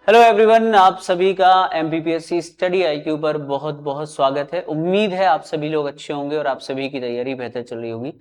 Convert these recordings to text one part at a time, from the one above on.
Hello everyone, आप सभी का एमपीपीएससी स्टडी आईक्यू पर बहुत बहुत स्वागत है। उम्मीद है आप सभी लोग अच्छे होंगे और आप सभी की तैयारी बेहतर चल रही होगी।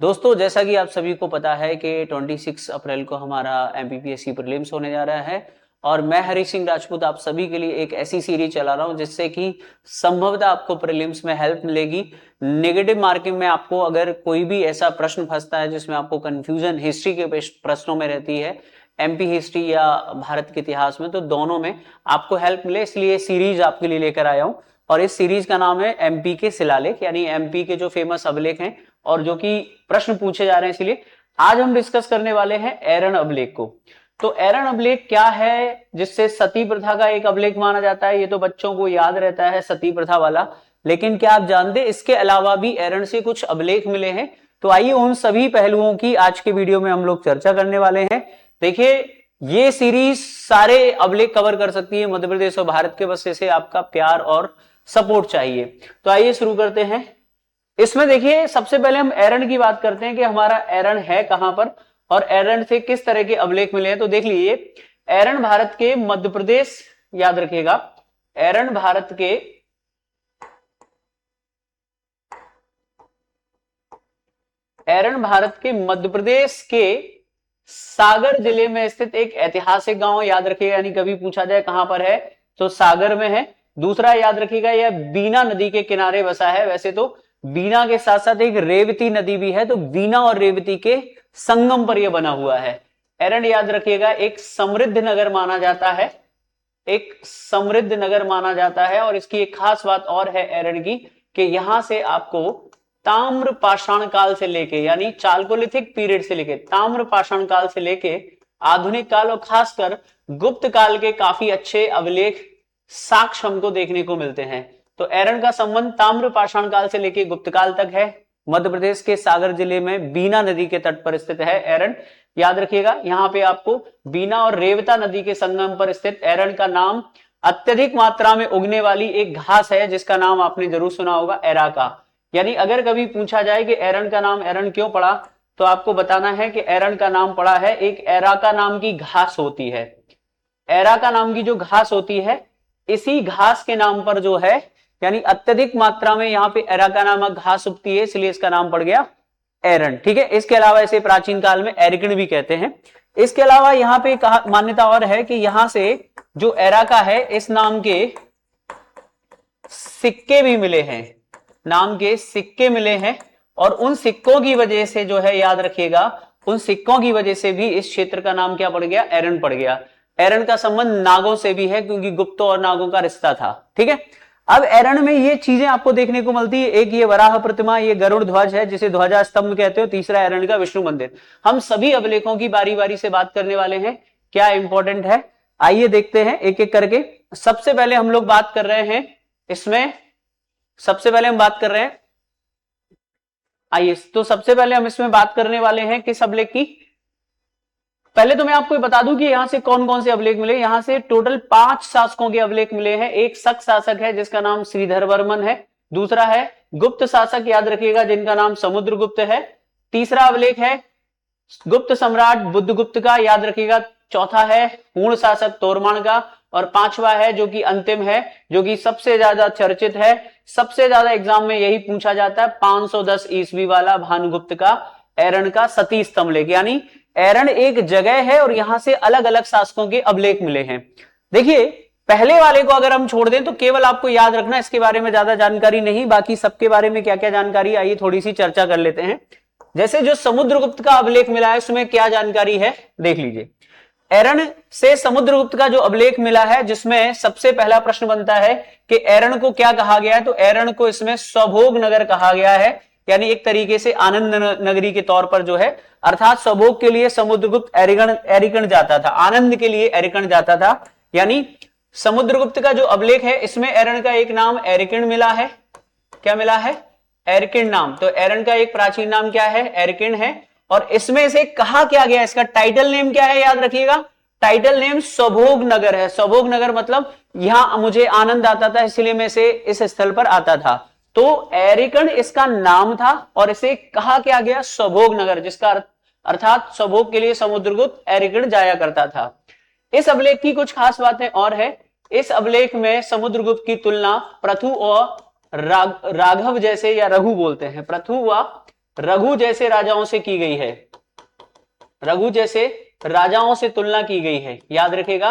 दोस्तों, जैसा कि आप सभी को पता है कि 26 अप्रैल को हमारा एमपीपीएससी प्रीलिम्स होने जा रहा है और मैं हरी सिंह राजपूत आप सभी के लिए एक ऐसी सीरीज चला रहा हूं जिससे कि संभवतः आपको प्रीलिम्स में हेल्प मिलेगी। नेगेटिव मार्किंग में आपको अगर कोई भी ऐसा प्रश्न फंसता है जिसमें आपको कंफ्यूजन हिस्ट्री के प्रश्नों में रहती है, एमपी हिस्ट्री या भारत के इतिहास में, तो दोनों में आपको हेल्प मिले, इसलिए सीरीज आपके लिए लेकर आया हूं। और इस सीरीज का नाम है एमपी के शिलालेख, यानी एमपी के जो फेमस अभिलेख हैं और जो कि प्रश्न पूछे जा रहे हैं। इसलिए आज हम डिस्कस करने वाले हैं एरन अभिलेख को। तो एरन अभिलेख क्या है, जिससे सती प्रथा का एक अभिलेख माना जाता है। ये तो बच्चों को याद रहता है सती प्रथा वाला, लेकिन क्या आप जानते इसके अलावा भी एरन से कुछ अभिलेख मिले हैं। तो आइए उन सभी पहलुओं की आज के वीडियो में हम लोग चर्चा करने वाले हैं। देखिए, ये सीरीज सारे अभिलेख कवर कर सकती है मध्य प्रदेश और भारत के, बस इसे आपका प्यार और सपोर्ट चाहिए। तो आइए शुरू करते हैं। इसमें देखिए, सबसे पहले हम एरन की बात करते हैं कि हमारा एरन है कहां पर और एरन से किस तरह के अभिलेख मिले हैं। तो देख लीजिए, एरन भारत के मध्य प्रदेश, याद रखिएगा, एरन भारत के मध्य प्रदेश के सागर जिले में स्थित एक ऐतिहासिक गांव, याद रखिएगा, यानी कभी पूछा जाए कहां पर है तो सागर में है। दूसरा याद रखिएगा, यह बीना नदी के किनारे बसा है। वैसे तो बीना के साथ साथ एक रेवती नदी भी है, तो बीना और रेवती के संगम पर यह बना हुआ है। एरन, याद रखिएगा, एक समृद्ध नगर माना जाता है, एक समृद्ध नगर माना जाता है। और इसकी एक खास बात और है एरन की कि यहां से आपको ताम्र पाषाण काल से लेके, यानी चाल्कोलिथिक पीरियड से लेके, ताम्र पाषाण काल से लेके आधुनिक काल और खासकर गुप्त काल के काफी अच्छे अभिलेख साक्ष्य हमको देखने को मिलते हैं। तो एरन का संबंध ताम्र पाषाण काल से लेके गुप्त काल तक है। मध्य प्रदेश के सागर जिले में बीना नदी के तट पर स्थित है एरन। याद रखिएगा, यहां पे आपको बीना और रेवता नदी के संगम पर स्थित एरन का नाम अत्यधिक मात्रा में उगने वाली एक घास है जिसका नाम आपने जरूर सुना होगा, एराका। यानी अगर कभी पूछा जाए कि एरन का नाम एरन क्यों पड़ा, तो आपको बताना है कि एरन का नाम पड़ा है, एक एराका नाम की घास होती है। एराका नाम की जो घास होती है, इसी घास के नाम पर जो है, यानी अत्यधिक मात्रा में यहां पे एराका नामक घास उगती है, इसलिए इसका नाम पड़ गया एरन। ठीक है। इसके अलावा इसे प्राचीन काल में एरिकन भी कहते हैं। इसके अलावा यहां पे मान्यता और है कि यहां से जो एराका है, इस नाम के सिक्के भी मिले हैं, नाम के सिक्के मिले हैं। और उन सिक्कों की वजह से जो है, याद रखिएगा, उन सिक्कों की वजह से भी इस क्षेत्र का नाम क्या पड़ गया, एरन पड़ गया। एरन का संबंध नागों से भी है क्योंकि गुप्तों और नागों का रिश्ता था। ठीक है। अब एरन में ये चीजें आपको देखने को मिलती है। एक ये वराह प्रतिमा, ये गरुड़ ध्वज है जिसे ध्वजा स्तंभ कहते हो। तीसरा एरन का विष्णु मंदिर। हम सभी अभिलेखों की बारी बारी से बात करने वाले हैं, क्या इंपॉर्टेंट है, आइए देखते हैं एक एक करके। सबसे पहले हम लोग बात कर रहे हैं इसमें, सबसे पहले हम बात कर रहे हैं, आइए, तो सबसे पहले हम इसमें बात करने वाले हैं किस अभिलेख की। पहले तो मैं आपको बता दूं कि यहां से कौन कौन से अभिलेख मिले। यहां से टोटल 5 शासकों के अभिलेख मिले हैं। एक शक शासक है जिसका नाम श्रीधर वर्मन है। दूसरा है गुप्त शासक, याद रखिएगा, जिनका नाम समुद्रगुप्त है। तीसरा अभिलेख है गुप्त सम्राट बुद्धगुप्त का, याद रखिएगा। चौथा है पूर्ण शासक तोरमान का। और पांचवा है जो कि अंतिम है, जो कि सबसे ज्यादा चर्चित है, सबसे ज्यादा एग्जाम में यही पूछा जाता है, 510 ईस्वी वाला भानुगुप्त का एरन का सती स्तंभ लेख। यानी एरन एक जगह है और यहां से अलग अलग शासकों के अभिलेख मिले हैं। देखिए, पहले वाले को अगर हम छोड़ दें तो केवल आपको याद रखना, इसके बारे में ज्यादा जानकारी नहीं, बाकी सबके बारे में क्या क्या जानकारी, आइए थोड़ी सी चर्चा कर लेते हैं। जैसे जो समुद्रगुप्त का अभिलेख मिला है उसमें क्या जानकारी है, देख लीजिए। एरन से समुद्रगुप्त का जो अभिलेख मिला है, जिसमें सबसे पहला प्रश्न बनता है कि एरन को क्या कहा गया है, तो एरन को इसमें स्वभोग नगर कहा गया है, यानी एक तरीके से आनंद नगरी के तौर पर जो है, अर्थात स्वभोग के लिए समुद्रगुप्त एरिकन जाता था, आनंद के लिए एरिकन जाता था। यानी समुद्रगुप्त का जो अभिलेख है इसमें एरन का एक नाम एरिकन मिला है। क्या मिला है, एरिकन नाम। तो एरन का एक प्राचीन नाम क्या है, एरिकन है। और इसमें से कहा क्या गया, इसका टाइटल नेम क्या है, याद रखिएगा, टाइटल नेम स्वभोग नगर है। स्वभोग नगर मतलब यहां मुझे आनंद आता था इसलिए मैं से इस स्थल पर आता था। तो एरिकन इसका नाम था और इसे कहा क्या गया, स्वभोग नगर, जिसका अर्थात स्वभोग के लिए समुद्रगुप्त एरिकन जाया करता था। इस अभिलेख की कुछ खास बातें और है। इस अभिलेख में समुद्रगुप्त की तुलना पृथु और राघव जैसे, या रघु बोलते हैं, पृथु व रघु जैसे राजाओं से की गई है। रघु जैसे राजाओं से तुलना की गई है, याद रखेगा,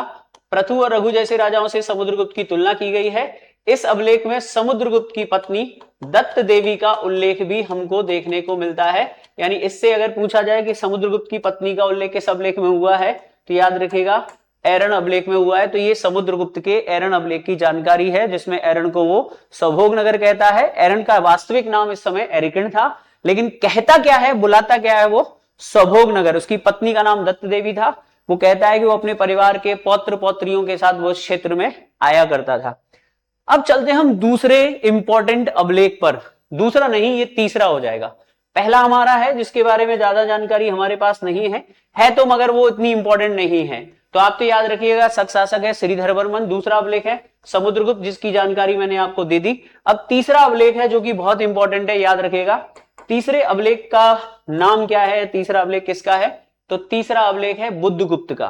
पृथु और रघु जैसे राजाओं से समुद्रगुप्त की तुलना की गई है। इस अभिलेख में समुद्रगुप्त की पत्नी दत्त देवी का उल्लेख भी हमको देखने को मिलता है। यानी इससे अगर पूछा जाए कि समुद्रगुप्त की पत्नी का उल्लेख किस अभिलेख में हुआ है, तो याद रखेगा एरन अभिलेख में हुआ है। तो ये समुद्रगुप्त के एरन अभिलेख की जानकारी है, जिसमें एरन को वो सौभोग नगर कहता है। एरन का वास्तविक नाम इस समय एरिकन था, लेकिन कहता क्या है, बुलाता क्या है, वो सौभोग नगर। उसकी पत्नी का नाम दत्त देवी था। वो कहता है कि वो अपने परिवार के पौत्र पौत्रियों के साथ वो क्षेत्र में आया करता था। अब चलते हम दूसरे इंपॉर्टेंट अभिलेख पर। दूसरा नहीं, ये तीसरा हो जाएगा। पहला हमारा है जिसके बारे में ज्यादा जानकारी हमारे पास नहीं है तो मगर वो इतनी इंपॉर्टेंट नहीं है। तो आप तो याद रखिएगा, शासक है श्रीधर वर्मन। दूसरा अभिलेख है समुद्रगुप्त, जिसकी जानकारी मैंने आपको दे दी। अब तीसरा अभिलेख है जो कि बहुत इंपॉर्टेंट है, याद रखिएगा। तीसरे अभिलेख का नाम क्या है, तीसरा अभिलेख किसका है, तो तीसरा अभिलेख है बुद्धगुप्त का।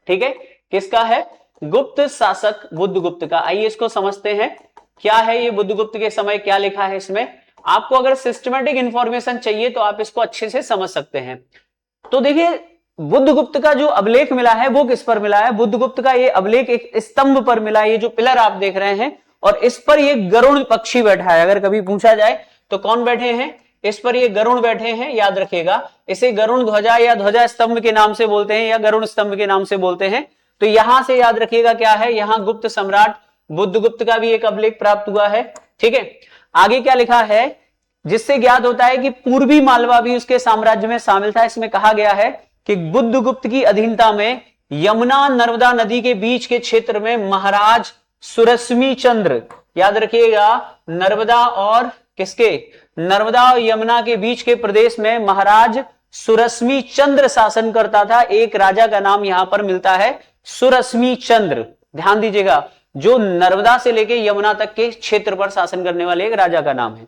ठीक है, किसका है, गुप्त शासक बुद्धगुप्त का। आइए इसको समझते हैं, क्या है ये बुद्धगुप्त के समय क्या लिखा है इसमें। आपको अगर सिस्टमेटिक इंफॉर्मेशन चाहिए तो आप इसको अच्छे से समझ सकते हैं। तो देखिए, बुद्धगुप्त का जो अभिलेख मिला है वो किस पर मिला है, बुद्धगुप्त का ये अभिलेख एक स्तंभ पर मिला है। ये जो पिलर आप देख रहे हैं, और इस पर ये गरुड़ पक्षी बैठा है। अगर कभी पूछा जाए तो कौन बैठे हैं, इस पर ये गरुड़ बैठे हैं, याद रखेगा। इसे गरुड़ ध्वजा या ध्वजा स्तंभ के नाम से बोलते हैं, या गरुड़ स्तंभ के नाम से बोलते हैं। तो यहां से याद रखिएगा क्या है, यहां गुप्त सम्राट बुद्धगुप्त का भी एक अभिलेख प्राप्त हुआ है। ठीक है, आगे क्या लिखा है, जिससे ज्ञात होता है कि पूर्वी मालवा भी उसके साम्राज्य में शामिल था। इसमें कहा गया है कि बुद्धगुप्त की अधीनता में यमुना नर्मदा नदी के बीच के क्षेत्र में महाराज सुरश्मी चंद्र, याद रखिएगा, नर्मदा और किसके, नर्मदा और यमुना के बीच के प्रदेश में महाराज सुरश्मी चंद्र शासन करता था। एक राजा का नाम यहां पर मिलता है सुरश्मी चंद्र, ध्यान दीजिएगा, जो नर्मदा से लेके यमुना तक के क्षेत्र पर शासन करने वाले एक राजा का नाम है।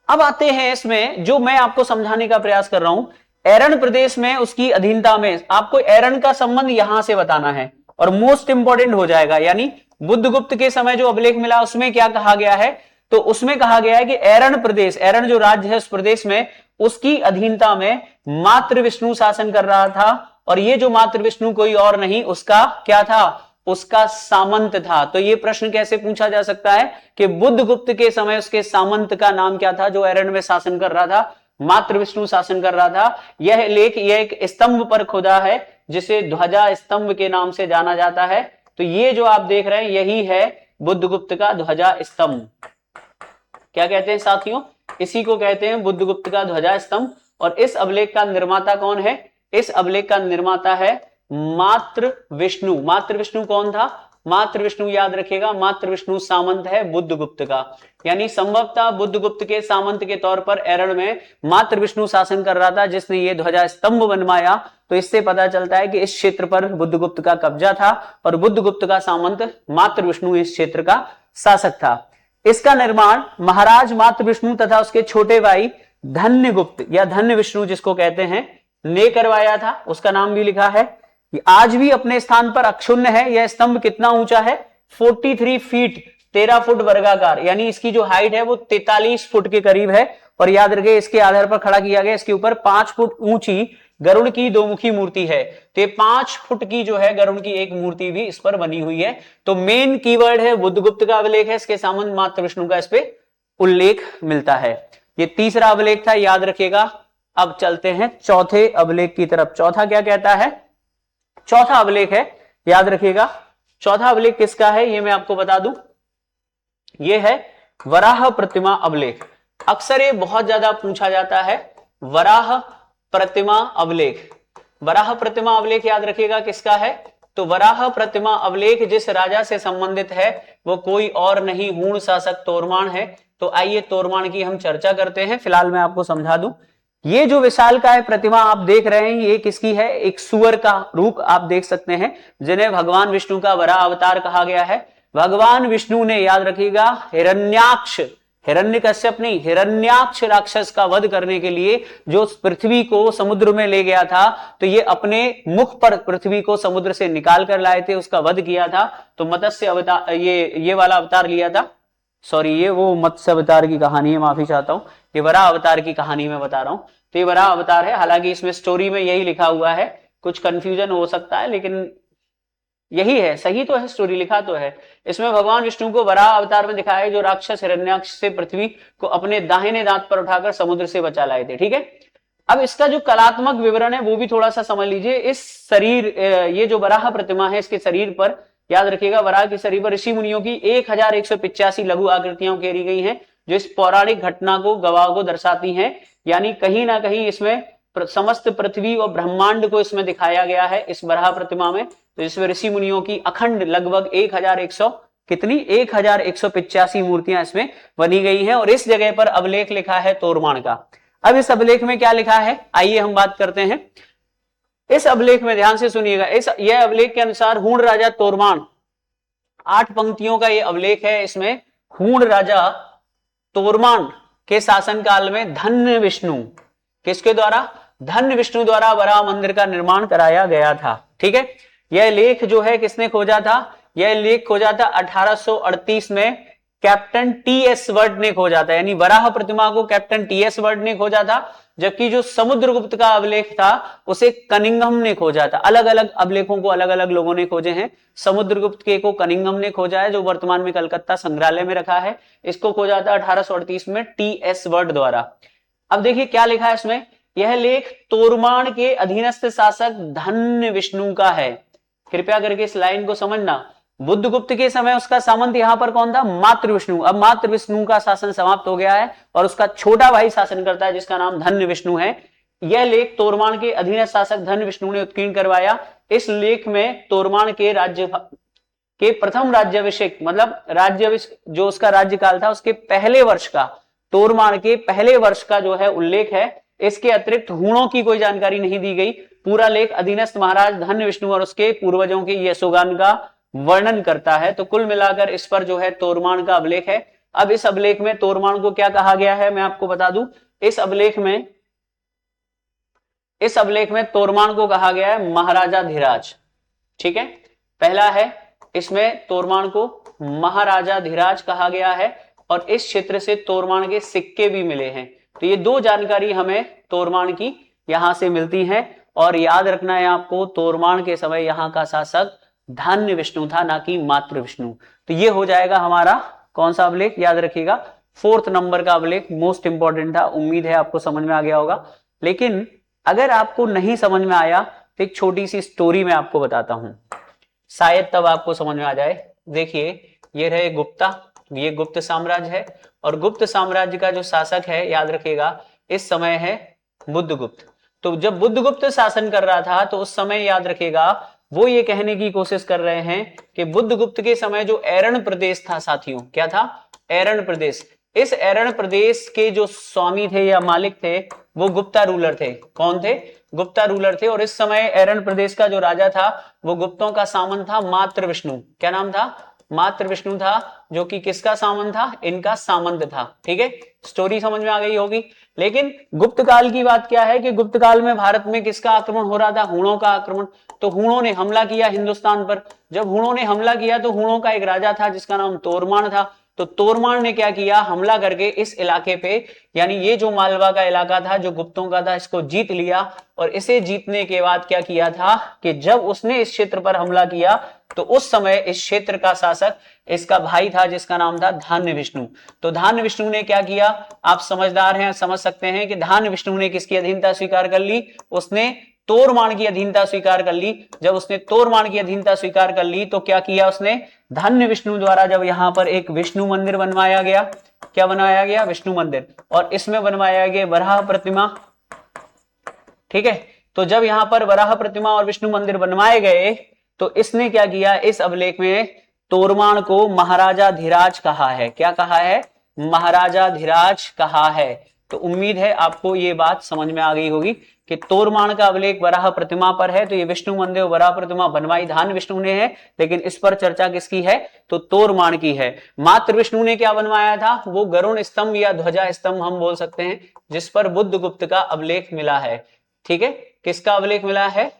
अब आते हैं इसमें, जो मैं आपको समझाने का प्रयास कर रहा हूं, एरन प्रदेश में उसकी अधीनता में आपको एरन का संबंध यहां से बताना है, और मोस्ट इंपॉर्टेंट हो जाएगा। यानी बुद्धगुप्त के समय जो अभिलेख मिला उसमें क्या कहा गया है, तो उसमें कहा गया है कि एरन प्रदेश, एरन जो राज्य है उस प्रदेश में उसकी अधीनता में मातृ विष्णु शासन कर रहा था। और ये जो मातृ विष्णु कोई और नहीं, उसका क्या था, उसका सामंत था। तो ये प्रश्न कैसे पूछा जा सकता है कि बुद्धगुप्त के समय उसके सामंत का नाम क्या था, जो एरन में शासन कर रहा था, मातृ विष्णु शासन कर रहा था। यह लेख यह एक स्तंभ पर खुदा है, जिसे ध्वजा स्तंभ के नाम से जाना जाता है। तो ये जो आप देख रहे हैं यही है बुद्धगुप्त का ध्वजा स्तंभ। क्या कहते हैं साथियों, इसी को कहते हैं बुद्धगुप्त का ध्वजा स्तंभ। और इस अभिलेख का निर्माता कौन है, इस अभिलेख का निर्माता है मातृ विष्णु। मातृ विष्णु कौन था, मातृ विष्णु याद रखिएगा, मातृ विष्णु सामंत है बुद्धगुप्त का। यानी संभवतः बुद्धगुप्त के सामंत के तौर पर एरन में मातृ विष्णु शासन कर रहा था, जिसने ये ध्वजा स्तंभ बनवाया। तो इससे पता चलता है कि इस क्षेत्र पर बुद्धगुप्त का कब्जा था, और बुद्धगुप्त का सामंत मातृ विष्णु इस क्षेत्र का शासक था। इसका निर्माण महाराज मातृ विष्णु तथा उसके छोटे भाई धन्यगुप्त या धन्य विष्णु जिसको कहते हैं, ने करवाया था। उसका नाम भी लिखा है, आज भी अपने स्थान पर अक्षुण्ण है। यह स्तंभ कितना ऊंचा है, 43 फीट 13 फुट वर्गाकार, यानी इसकी जो हाइट है वो 43 फुट के करीब है। और याद रखिए, इसके आधार पर खड़ा किया गया। इसके ऊपर 5 फुट ऊंची गरुड़ की दोमुखी मूर्ति है। तो 5 फुट की जो है गरुड़ की एक मूर्ति भी इस पर बनी हुई है। तो मेन कीवर्ड है बुद्धगुप्त का अभिलेख है, इसके सामंत मातृ विष्णु का इस पे उल्लेख मिलता है। ये तीसरा अभिलेख था, याद रखिएगा। अब चलते हैं चौथे अभिलेख की तरफ। चौथा क्या कहता है, चौथा अभिलेख है, याद रखिएगा, चौथा अभिलेख किसका है ये मैं आपको बता दूं, ये है वराह प्रतिमा अभिलेख। अक्सर ये बहुत ज्यादा पूछा जाता है, वराह प्रतिमा अभिलेख। वराह प्रतिमा अभिलेख याद रखिएगा किसका है, तो वराह प्रतिमा अभिलेख जिस राजा से संबंधित है वो कोई और नहीं, हूण शासक तोरमान है। तो आइए तोरमान की हम चर्चा करते हैं। फिलहाल मैं आपको समझा दूं, ये जो विशालकाय प्रतिमा आप देख रहे हैं ये किसकी है, एक सुअर का रूप आप देख सकते हैं, जिन्हें भगवान विष्णु का वराह अवतार कहा गया है। भगवान विष्णु ने, याद रखिएगा, हिरण्याक्ष, हिरण्यकश्यप नहीं, हिरण्याक्ष राक्षस का वध करने के लिए जो पृथ्वी को समुद्र में ले गया था, तो ये अपने मुख पर पृथ्वी को समुद्र से निकाल कर लाए थे, उसका वध किया था। तो मत्स्य अवतार, ये वाला अवतार लिया था, सॉरी ये वो मत्स्य अवतार की कहानी है, माफी चाहता हूं, ये वराह अवतार की कहानी में बता रहा हूं। तो ये वराह अवतार है, हालांकि इसमें स्टोरी में यही लिखा हुआ है, कुछ कंफ्यूजन हो सकता है, लेकिन यही है, सही तो है, स्टोरी लिखा तो है। इसमें भगवान विष्णु को वराह अवतार में दिखाया है, जो राक्षस हिरण्याक्ष से पृथ्वी को अपने दाहिने दांत पर उठाकर समुद्र से बचा लाए थे। ठीक है, अब इसका जो कलात्मक विवरण है वो भी थोड़ा सा समझ लीजिए। इस शरीर, ये जो वराह प्रतिमा है, इसके शरीर पर याद रखिएगा, वराह के शरीर पर ऋषि मुनियों की 1185 लघु आकृतियां उकेरी गई हैं, जो इस पौराणिक घटना को, गवाह को दर्शाती हैं। यानी कहीं ना कहीं इसमें समस्त पृथ्वी और ब्रह्मांड को इसमें दिखाया गया है इस वराह प्रतिमा में। तो इसमें ऋषि मुनियों की अखंड लगभग 1185 मूर्तियां इसमें बनी गई हैं, और इस जगह पर अभिलेख लिखा है तोरमाण का। अब इस अभिलेख में क्या लिखा है, आइए हम बात करते हैं। इस अभिलेख में ध्यान से सुनिएगा, यह अभिलेख के अनुसार हूण राजा तोरमाण, 8 पंक्तियों का यह अभिलेख है। इसमें हूण राजा तोरमाण के शासनकाल में धन्य विष्णु, किसके द्वारा, धन्य विष्णु द्वारा वराह मंदिर का निर्माण कराया गया था। ठीक है, यह लेख जो है किसने खोजा था, यह लेख खोजा था 1838 में कैप्टन टी.एस. वर्ड ने खोजा था, यानी वराह प्रतिमा को कैप्टन टी.एस. वर्ड ने खोजा था, जबकि जो समुद्रगुप्त का अभिलेख था उसे कनिंघम ने खोजा था। अलग अलग अभिलेखों को अलग अलग लोगों ने खोजे हैं। समुद्रगुप्त के को कनिंघम ने खोजा है, जो वर्तमान में कलकत्ता संग्रहालय में रखा है। इसको खोजा था 1838 में टी.एस. वर्ड द्वारा। अब देखिए क्या लिखा है इसमें, यह लेख तोरमाण के अधीनस्थ शासक धन्य विष्णु का है। कृपया करके इस लाइन को समझना, बुद्धगुप्त के समय उसका सामंत यहां पर कौन था, मातृ विष्णु। अब मातृ विष्णु का शासन समाप्त हो गया है और उसका छोटा भाई शासन करता है, जिसका नाम धन्य विष्णु है। यह लेख तोरमाण के अधीनस्थ शासक धन्य विष्णु ने उत्कीर्ण करवाया। इस लेख में तोरमाण के राज्य के प्रथम राज्याभिषेक, मतलब राज्याभिषेक जो उसका राज्यकाल था उसके पहले वर्ष का, तोरमाण के पहले वर्ष का जो है उल्लेख है। इसके अतिरिक्त हूणों की कोई जानकारी नहीं दी गई। पूरा लेख अधीनस्थ महाराज धन्य विष्णु और उसके पूर्वजों के यशोगान का वर्णन करता है। तो कुल मिलाकर इस पर जो है तोरमाण का अभिलेख है। अब इस अभिलेख में तोरमाण को क्या कहा गया है मैं आपको बता दूं। इस अभिलेख में तोरमाण को कहा गया है महाराजा धीराज। ठीक है, पहला है, इसमें तोरमाण को महाराजा धीराज कहा गया है, और इस क्षेत्र से तोरमाण के सिक्के भी मिले हैं। तो ये दो जानकारी हमें तोरमाण की यहां से मिलती है। और याद रखना है आपको, तोरमाण के समय यहां का शासक धन्य विष्णु था, ना कि मातृ विष्णु। तो ये हो जाएगा हमारा कौन सा अभिलेख, याद रखिएगा 4th नंबर का अभिलेख, मोस्ट इंपॉर्टेंट था। उम्मीद है आपको समझ में आ गया होगा। लेकिन अगर आपको नहीं समझ में आया तो एक छोटी सी स्टोरी मैं आपको बताता हूं, शायद तब आपको समझ में आ जाए। देखिए, ये रहे गुप्ता, ये गुप्त साम्राज्य है, और गुप्त साम्राज्य का जो शासक है, याद रखिएगा इस समय है बुद्धगुप्त। तो जब बुद्धगुप्त शासन कर रहा था तो उस समय याद रखिएगा वो ये कहने की कोशिश कर रहे हैं कि बुद्धगुप्त के समय जो एरण प्रदेश था साथियों, क्या था, एरण प्रदेश। इस एरण प्रदेश के जो स्वामी थे या मालिक थे वो गुप्ता रूलर थे। कौन थे, गुप्ता रूलर थे। और इस समय एरण प्रदेश का जो राजा था वो गुप्तों का सामंत था मातृ विष्णु। क्या नाम था, मातृ विष्णु था, जो कि किसका सामंत था, इनका सामंत था। ठीक है, स्टोरी समझ में आ गई होगी। लेकिन गुप्त काल की बात क्या है कि गुप्त काल में भारत में किसका आक्रमण हो रहा था, हूणों का आक्रमण। तो हूणों ने हमला किया हिंदुस्तान पर। जब हूणों ने हमला किया तो हूणों का एक राजा था जिसका नाम तोरमाण था। तो तोरमाण ने क्या किया, हमला करके इस इलाके पे, यानी ये जो मालवा का इलाका था जो गुप्तों का था, इसको जीत लिया। और इसे जीतने के बाद क्या किया था कि जब उसने इस क्षेत्र पर हमला किया तो उस समय इस क्षेत्र का शासक इसका भाई था जिसका नाम था धन्य विष्णु। तो धन्य विष्णु ने क्या किया, आप समझदार हैं, समझ सकते हैं कि धन्य विष्णु ने किसकी अधीनता स्वीकार कर ली, उसने तोरमाण की अधीनता स्वीकार कर ली। जब उसने तोरमाण की अधीनता स्वीकार कर ली तो क्या किया उसने, धन्य विष्णु द्वारा जब यहां पर एक विष्णु मंदिर बनवाया गया, क्या बनवाया गया, विष्णु मंदिर, और इसमें बनवाया गया वराह प्रतिमा। ठीक है, तो जब यहां पर वराह प्रतिमा और विष्णु मंदिर बनवाए गए तो इसने क्या किया, इस अभिलेख में तोरमाण को महाराजा धीराज कहा है। क्या कहा है, महाराजा धीराज कहा है। तो उम्मीद है आपको ये बात समझ में आ गई होगी कि तोरमाण का अभिलेख वराह प्रतिमा पर है। तो ये विष्णु मंदिर वराह प्रतिमा बनवाई धान विष्णु ने है, लेकिन इस पर चर्चा किसकी है, तो तोरमाण की है। मात्र विष्णु ने क्या बनवाया था, वो गरुण स्तंभ या ध्वजा स्तंभ हम बोल सकते हैं, जिस पर बुद्धगुप्त का अभिलेख मिला है। ठीक है, किसका अभिलेख मिला है,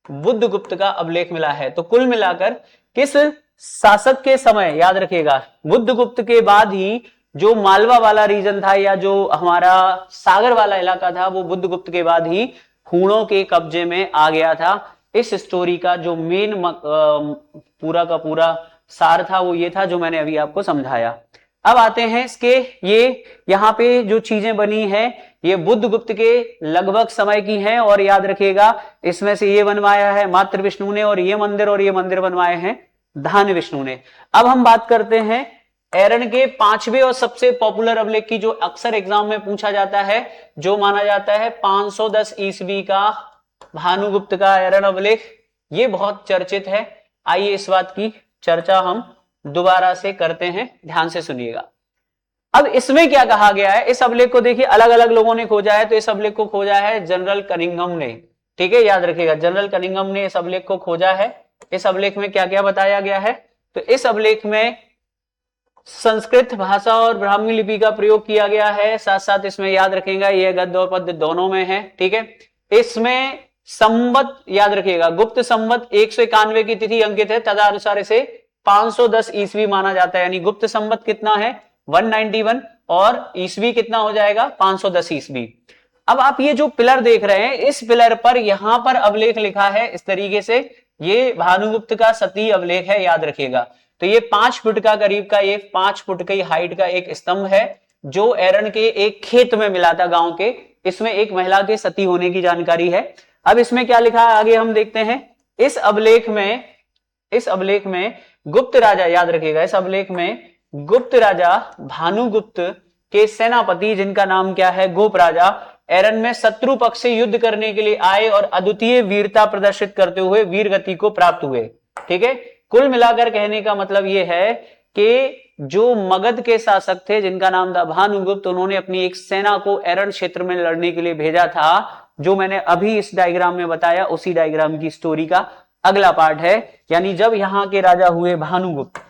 बुद्धगुप्त का अभिलेख मिला है। तो कुल मिलाकर किस शासक के समय, याद रखिएगा बुद्धगुप्त के बाद ही जो मालवा वाला रीजन था या जो हमारा सागर वाला इलाका था, वो बुद्धगुप्त के बाद ही हूणों के कब्जे में आ गया था। इस स्टोरी का जो मेन पूरा का पूरा सार था वो ये था जो मैंने अभी आपको समझाया। अब आते हैं इसके, ये यहाँ पे जो चीजें बनी है ये बुद्धगुप्त के लगभग समय की हैं, और याद रखिएगा इसमें से ये बनवाया है मात्र विष्णु ने, और ये मंदिर बनवाए हैं धान विष्णु ने। अब हम बात करते हैं एरन के पांचवें और सबसे पॉपुलर अभिलेख की, जो अक्सर एग्जाम में पूछा जाता है, जो माना जाता है 510 ईस्वी का भानुगुप्त का एरन अभिलेख। ये बहुत चर्चित है। आइए इस बात की चर्चा हम दोबारा से करते हैं, ध्यान से सुनिएगा। अब इसमें क्या कहा गया है, इस अभिलेख को देखिए अलग अलग लोगों ने खोजा है। तो इस अभिलेख को खोजा है जनरल कनिंघम ने। ठीक है, याद रखिएगा जनरल कनिंघम ने इस अभिलेख को खोजा है। इस अभिलेख में क्या क्या बताया गया है, तो इस अभिलेख में संस्कृत भाषा और ब्राह्मी लिपि का प्रयोग किया गया है। साथ साथ इसमें याद रखेगा ये गद्य और पद्य दोनों में है। ठीक है, इसमें संवत याद रखिएगा गुप्त संवत 191 की तिथि अंकित है, तदनुसार इसे 510 ईस्वी माना जाता है। यानी गुप्त संवत कितना है 191 और ईस्वी कितना हो जाएगा 510 ईस्वी। अब आप ये जो पिलर देख रहे हैं, इस पिलर पर यहां पर अभिलेख लिखा है इस तरीके से, ये भानुगुप्त का सती अभिलेख है, याद रखिएगा। तो ये 5 फुट का करीब का, ये 5 फुट की हाइट का एक स्तंभ है जो एरन के एक खेत में मिला था गांव के। इसमें एक महिला के सती होने की जानकारी है। अब इसमें क्या लिखा है आगे हम देखते हैं। इस अभिलेख में गुप्त राजा, याद रखिएगा इस अभिलेख में गुप्त राजा भानुगुप्त के सेनापति, जिनका नाम क्या है गोप राजा, एरन में शत्रु पक्ष से युद्ध करने के लिए आए और अद्वितीय वीरता प्रदर्शित करते हुए वीर गति को प्राप्त हुए। ठीक है, कुल मिलाकर कहने का मतलब यह है कि जो मगध के शासक थे जिनका नाम था भानुगुप्त, उन्होंने अपनी एक सेना को एरन क्षेत्र में लड़ने के लिए भेजा था। जो मैंने अभी इस डायग्राम में बताया उसी डायग्राम की स्टोरी का अगला पार्ट है। यानी जब यहां के राजा हुए भानुगुप्त,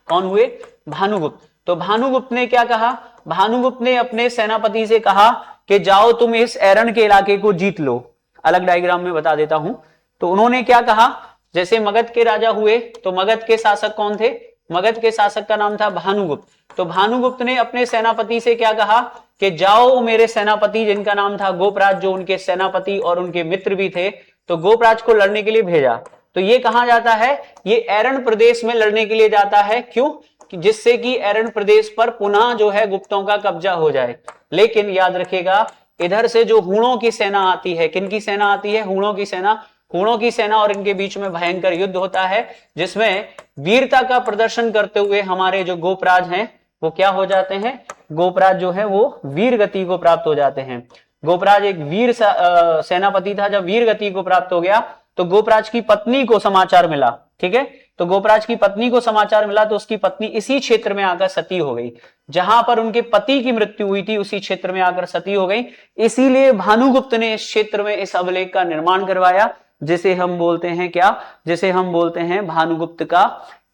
कौन हुए भानुगुप्त, तो भानुगुप्त ने क्या कहा, भानुगुप्त ने अपने सेनापति से कहा कि जाओ तुम इस एरन के इलाके को जीत लो। अलग डायग्राम में बता देता हूं। तो उन्होंने क्या कहा, जैसे मगध के राजा हुए तो मगध के शासक कौन थे, मगध के शासक का नाम था भानुगुप्त। तो भानुगुप्त ने अपने सेनापति से क्या कहा कि जाओ मेरे सेनापति, जिनका नाम था गोपराज, जो उनके सेनापति और उनके मित्र भी थे, तो गोपराज को लड़ने के लिए भेजा। तो ये कहां जाता है, ये एरन प्रदेश में लड़ने के लिए जाता है। क्यों, जिससे कि एरन प्रदेश पर पुनः जो है गुप्तों का कब्जा हो जाए। लेकिन याद रखिएगा इधर से जो हूणों की सेना आती है, किनकी सेना आती है, हूणों की सेना, हूणों की सेना और इनके बीच में भयंकर युद्ध होता है, जिसमें वीरता का प्रदर्शन करते हुए हमारे जो गोपराज हैं वो क्या हो जाते हैं, गोपराज जो है वो वीर गति को प्राप्त हो जाते हैं। गोपराज एक वीर सेनापति था। जब वीर गति को प्राप्त हो गया तो गोपराज की पत्नी को समाचार मिला। ठीक है, तो गोपराज की पत्नी को समाचार मिला तो उसकी पत्नी इसी क्षेत्र में आकर सती हो गई। जहां पर उनके पति की मृत्यु हुई थी उसी क्षेत्र में आकर सती हो गई। इसीलिए भानुगुप्त ने इस क्षेत्र में इस अभिलेख का निर्माण करवाया, जिसे हम बोलते हैं क्या, जिसे हम बोलते हैं भानुगुप्त का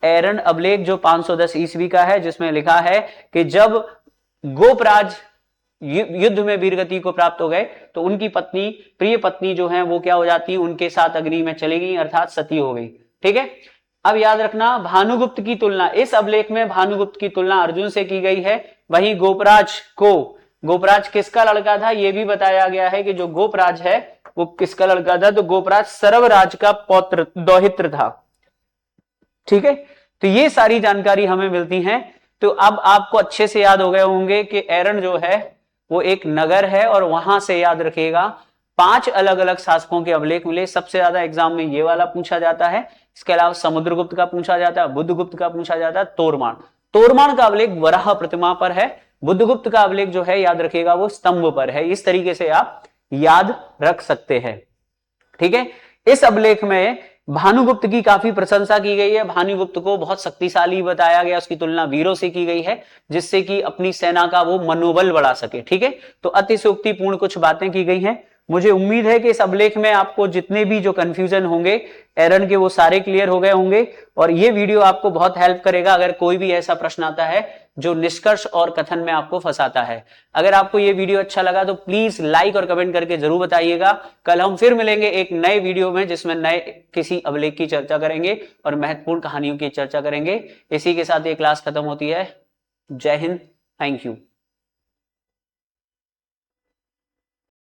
एरन अभिलेख, जो 510 ईस्वी का है, जिसमें लिखा है कि जब गोपराज युद्ध में वीरगति को प्राप्त हो गए तो उनकी पत्नी, प्रिय पत्नी जो है वो क्या हो जाती, उनके साथ अग्नि में चली गई, अर्थात सती हो गई। ठीक है, अब याद रखना भानुगुप्त की तुलना, इस अभिलेख में भानुगुप्त की तुलना अर्जुन से की गई है। वहीं गोपराज किसका लड़का था ये भी बताया गया है कि जो गोपराज है वो किसका लड़का था, तो गोपराज सर्वराज का पौत्र दौहित्र था। ठीक है, तो ये सारी जानकारी हमें मिलती है। तो अब आपको अच्छे से याद हो गए होंगे कि एरन जो है वो एक नगर है, और वहां से याद रखिएगा 5 अलग अलग शासकों के अभिलेख मिले। सबसे ज्यादा एग्जाम में ये वाला पूछा जाता है। इसके अलावा समुद्रगुप्त का पूछा जाता है, बुद्धगुप्त का पूछा जाता है, तोरमाण का अभिलेख वराह प्रतिमा पर है। बुद्धगुप्त का अभिलेख जो है याद रखिएगा वो स्तंभ पर है। इस तरीके से आप याद रख सकते हैं। ठीक है, इस अभिलेख में भानुगुप्त की काफी प्रशंसा की गई है, भानुगुप्त को बहुत शक्तिशाली बताया गया, उसकी तुलना वीरों से की गई है जिससे कि अपनी सेना का वो मनोबल बढ़ा सके। ठीक है, तो अतिशयोक्तिपूर्ण कुछ बातें की गई हैं। मुझे उम्मीद है कि इस अभिलेख में आपको जितने भी जो कंफ्यूजन होंगे एरन के वो सारे क्लियर हो गए होंगे, और ये वीडियो आपको बहुत हेल्प करेगा अगर कोई भी ऐसा प्रश्न आता है जो निष्कर्ष और कथन में आपको फंसाता है। अगर आपको ये वीडियो अच्छा लगा तो प्लीज लाइक और कमेंट करके जरूर बताइएगा। कल हम फिर मिलेंगे एक नए वीडियो में जिसमें नए किसी अभिलेख की चर्चा करेंगे और महत्वपूर्ण कहानियों की चर्चा करेंगे। इसी के साथ ये क्लास खत्म होती है। जय हिंद, थैंक यू।